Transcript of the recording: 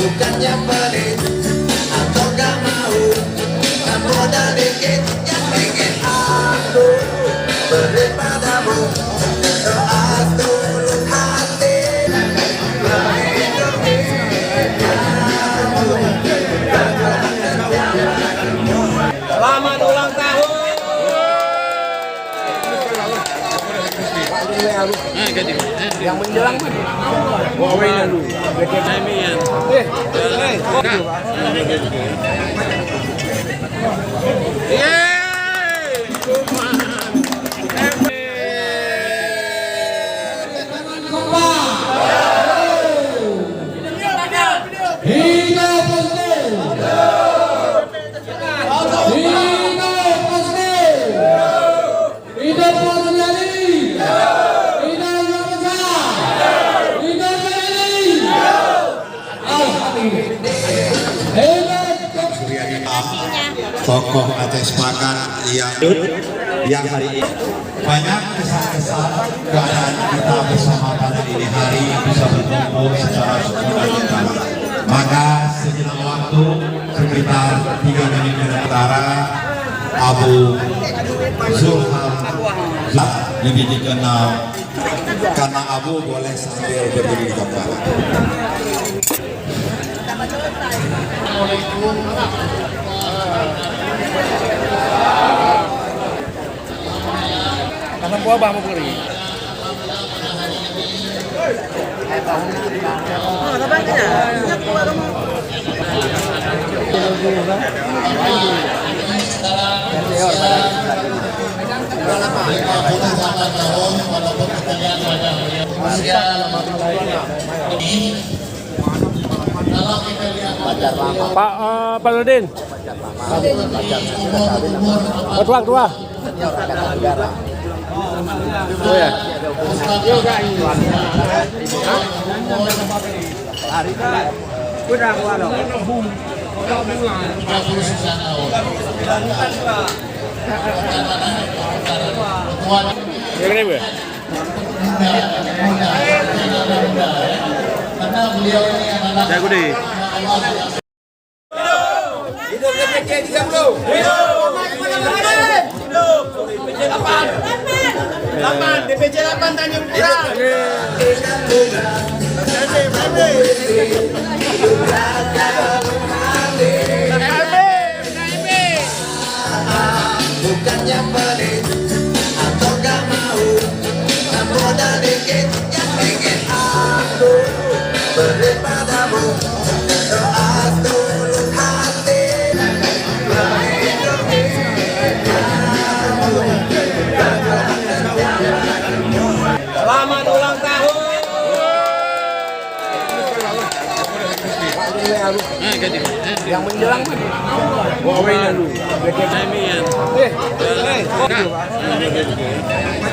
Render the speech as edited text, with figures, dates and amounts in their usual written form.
Bukannya pelit atau gak mau, modal dikit yang bikin aku beri padamu doa tulus hati. Selamat ulang tahun. Yang menjelang kan? Tokoh Aceh Sepakat yang hari ini banyak kesan-kesan keadaan kita bersama pada ini hari bisa berkumpul secara sukacita. Maka sejenak waktu sekitar 3 menit antara Abu Zulham lebih dikenal karena Abu boleh sambil berdiri di depan. Karena buah bang mau beli. Pak Nurdin. Dua. Oh ya. Yoga ini. Hari kan. Udah gua dong. Yang ini, Bu? Karena beliau ini adalah Jago deh. Hidup DPC 30. Hidup DPC 8 DPC 8 Tanjung Pura. Bukannya pelit atau gak mau, modal dikit yang bikin aku beri padamu doa tulus hati. Selamat ulang tahun. Yang menjelang kan? Ini